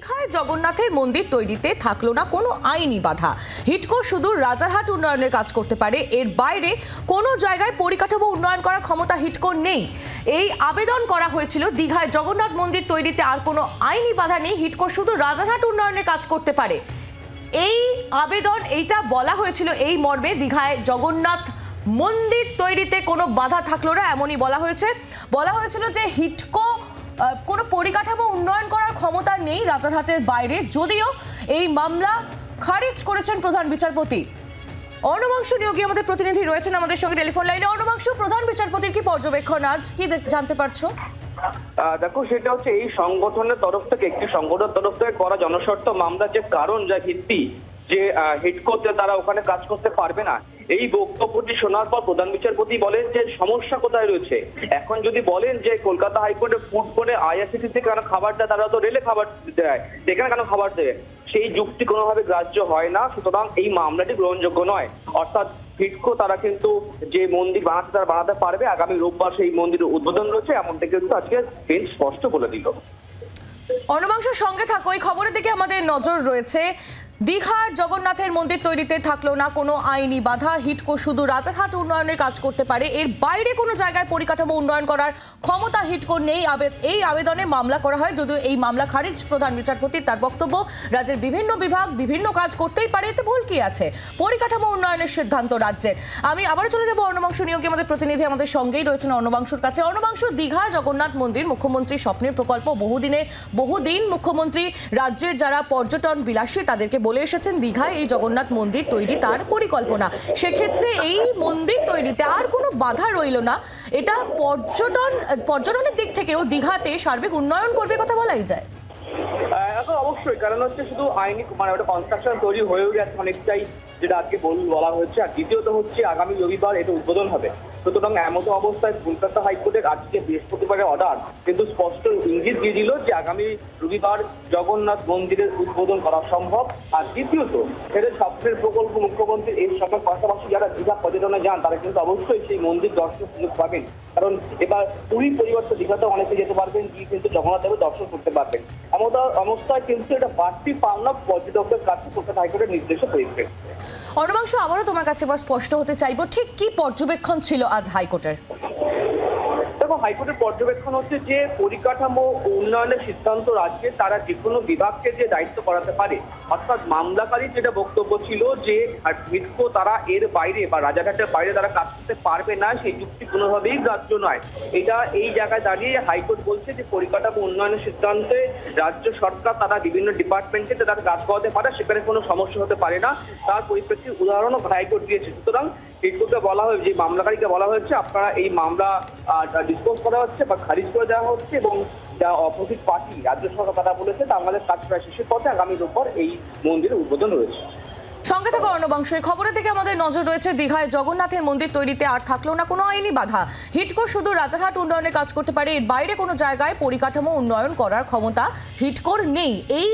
দীঘায় জগন্নাথের মন্দির তৈরিতে থাকলো না কোনো আইনি বাধা। হিডকো শুধু রাজারহাট উন্নয়নের কাজ করতে পারে, এর বাইরে কোনো জায়গায় পরিকাঠামো উন্নয়ন করার ক্ষমতা হিডকোর নেই। এই আবেদন করা হয়েছিল দীঘায় জগন্নাথ মন্দির তৈরিতে আর কোনো আইনি বাধা নেই, হিডকো শুধু রাজারহাট উন্নয়নের কাজ করতে পারে। এই আবেদন এইটা বলা হয়েছিল এই মর্মে, দীঘায় জগন্নাথ মন্দির তৈরিতে কোনো বাধা থাকলো না এমনই বলা হয়েছিল যে হিডকো কোনো পরিকাঠামো উন্নয়ন করার ক্ষমতা নেই রাজারহাটের বাইরে। যদিও এই মামলা খারিজ করেছেন প্রধান বিচারপতি। অর্ণবাংশু নিয়োগী আমাদের প্রতিনিধি রয়েছেন আমাদের সঙ্গে টেলিফোন লাইনে। অর্ণবাংশু, প্রধান বিচারপতির কি পর্যবেক্ষণ, আজ কি জানতে পারছো? দেখো, সেটা হচ্ছে এই সংগঠনের তরফ থেকে, একটি সংগঠনের তরফ থেকে করা জনস্বার্থ মামলার যে কারণ, যা ভিত্তি যে হিডকোতে তারা ওখানে কাজ করতে পারবে না, এই বক্তব্যটি শোনার পর প্রধান বিচারপতি বলেন যে সমস্যা কোথায় রয়েছে। এখন যদি বলেন যে কলকাতা হাইকোর্টে ফুড করে আইআরসিটিসি কেন খাবার দেয়, তারা তো রেলে খাবার দেয়, সেখানে কেন খাবার দেবে, সেই যুক্তি কোনোভাবে গ্রাহ্য হয় না। সুতরাং এই মামলাটি গ্রহণযোগ্য নয়। অর্থাৎ হিডকো তারা কিন্তু যে মন্দির বানাতে পারবে, আগামী রোববার সেই মন্দিরের উদ্বোধন রয়েছে, এমনটা কিন্তু আজকে বেঞ্চ স্পষ্ট বলে দিল। অর্ণবাংশুর সঙ্গে থাকো, এই খবরের দিকে আমাদের নজর রয়েছে। দীঘার জগন্নাথের মন্দির তৈরিতে থাকলো না কোনো আইনি বাধা, হিডকো শুধু রাজারহাট উন্নয়নের কাজ করতে পারে, এর বাইরে কোনো জায়গায় পরিকাঠামো উন্নয়ন করার ক্ষমতা হিডকোর নেই। এই আবেদনে মামলা করা হয়, যদিও এই মামলা খারিজ প্রধান বিচারপতির। তার বক্তব্য, রাজ্যের বিভিন্ন বিভাগ বিভিন্ন কাজ করতেই পারে, এতে ভুল কি আছে, পরিকাঠামো উন্নয়নের সিদ্ধান্ত রাজ্যের। আমি আবারও চলে যাবো অর্ণবাংশু নিয়োগী আমাদের প্রতিনিধি আমাদের সঙ্গেই রয়েছেন অর্ণবাংশুর কাছে। অর্ণবাংশু, দীঘা জগন্নাথ মন্দির মুখ্যমন্ত্রীর স্বপ্নের প্রকল্প, বহুদিন মুখ্যমন্ত্রী রাজ্যের যারা পর্যটন বিলাসী তাদেরকে বলে এসেছেন দীঘায় এই জগন্নাথ মন্দির তৈরি তার পরিকল্পনা। সেক্ষেত্রে এই মন্দির তৈরিতে আর কোনো বাধা রইল না, এটা পর্যটনের দিক থেকেও দীঘাতে সার্বিক উন্নয়ন করবে কথা বলাই যায়। এখন অবশ্যই, কারণ হচ্ছে শুধু আইনি ওটা কনস্ট্রাকশন তৈরি হয়েও গেছে অনেকটাই, যেটা আজকে বলা হয়েছে। আর দ্বিতীয়ত হচ্ছে আগামী রবিবার এটা উদ্বোধন হবে। সুতরাং এমতো অবস্থায় কলকাতা হাইকোর্টের আজকে বৃহস্পতিবারের অর্ডার কিন্তু স্পষ্ট ইঙ্গিত দিয়ে দিল যে আগামী রবিবার জগন্নাথ মন্দিরের উদ্বোধন করা সম্ভব। আর দ্বিতীয়ত এদের স্বপ্নের প্রকল্প মুখ্যমন্ত্রীর এই স্বপ্নের পাশাপাশি যারা দীঘা পর্যটনে যান তারা কিন্তু অবশ্যই সেই মন্দির দর্শনের সুযোগ পাবেন। কারণ এবার পুরীর পরিবর্তে দীঘাতে অনেকে যেতে পারবেন, গিয়ে কিন্তু জগন্নাথ দেবের দর্শন করতে পারবেন। এমতো অবস্থায় কিন্তু এটা বাড়তি পাওনা পর্যটকদের কাছে কলকাতা হাইকোর্টের নির্দেশে হয়েছে। অর্ণবাংশু, আবারও তোমার কাছে স্পষ্ট হতে চাইবো, ঠিক কি পর্যবেক্ষণ ছিল আজ হাইকোর্টের? দেখো, হাইকোর্টের পর্যবেক্ষণ হচ্ছে যে পরিকাঠামো উন্নয়নের সিদ্ধান্ত রাজ্যে তারা যে কোনো বিভাগকে যে দায়িত্ব করাতে পারে। অর্থাৎ মামলাকারী যেটা বক্তব্য ছিল যে হিডকো তারা এর বাইরে বা রাজারহাটের বাইরে তারা কাজ করতে পারবে না, সেই যুক্তি কোনোভাবেই গ্রাহ্য নয়। এটা এই জায়গায় দাঁড়িয়ে হাইকোর্ট বলছে যে পরিকাঠামো উন্নয়নের সিদ্ধান্তে রাজ্য সরকার তারা বিভিন্ন ডিপার্টমেন্টে তারা কাজ করাতে পারে, সেখানে কোনো সমস্যা হতে পারে না। তার পরিপ্রেক্ষিতে উদাহরণও হাইকোর্ট দিয়েছে। সুতরাং হিডকোকে বলা হয়েছে, যে মামলাকারীকে বলা হয়েছে, আপনারা এই মামলা ডিসপোজ করা হচ্ছে বা খারিজ করে দেওয়া হচ্ছে, এবং যা অপোজিট পার্টি রাজ্য সরকার তারা বলেছে আমাদের কাজ প্রায় শেষের পথে, আগামী রোববার এই মন্দিরের উদ্বোধন রয়েছে। সঙ্গে থাকা অর্ণবাংশু, এই খবরের দিকে আমাদের নজর রয়েছে। দীঘায় জগন্নাথের মন্দির তৈরিতে আর থাকলো না কোনো আইনি বাধা, হিডকো শুধু রাজারহাট উন্নয়নের কাজ করতে পারে, এর বাইরে কোনো জায়গায় পরিকাঠামো উন্নয়ন করার ক্ষমতা হিডকোর নেই। এই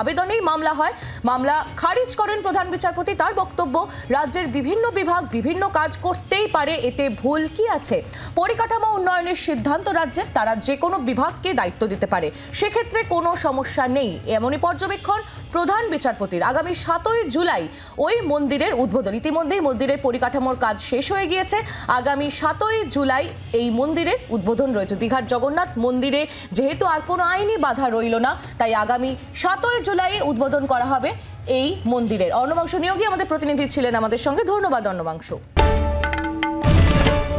আবেদনেই মামলা হয়, মামলা খারিজ করেন প্রধান বিচারপতি। তার বক্তব্য, রাজ্যের বিভিন্ন বিভাগ বিভিন্ন কাজ করতেই পারে, এতে ভুল কি আছে, পরিকাঠামো উন্নয়নের সিদ্ধান্ত রাজ্যের, তারা যে কোনো বিভাগকে দায়িত্ব দিতে পারে, সেক্ষেত্রে কোনো সমস্যা নেই, এমনই পর্যবেক্ষণ প্রধান বিচারপতির। আগামী 7ই জুলাই ওই মন্দিরের উদ্বোধন, ইতিমধ্যেই মন্দিরের পরিকাঠামোর কাজ শেষ হয়ে গিয়েছে। আগামী 7ই জুলাই এই মন্দিরের উদ্বোধন রয়েছে। দীঘার জগন্নাথ মন্দিরে যেহেতু আর কোনো আইনি বাধা রইল না, তাই আগামী 7ই জুলাই উদ্বোধন করা হবে এই মন্দিরের। অর্ণবাংশু নিয়োগী আমাদের প্রতিনিধি ছিলেন আমাদের সঙ্গে। ধন্যবাদ অর্ণবাংশু।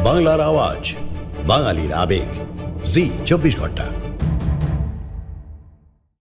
বাংলার আওয়াজ, বাঙালির আবেগ, জি 24 ঘন্টা।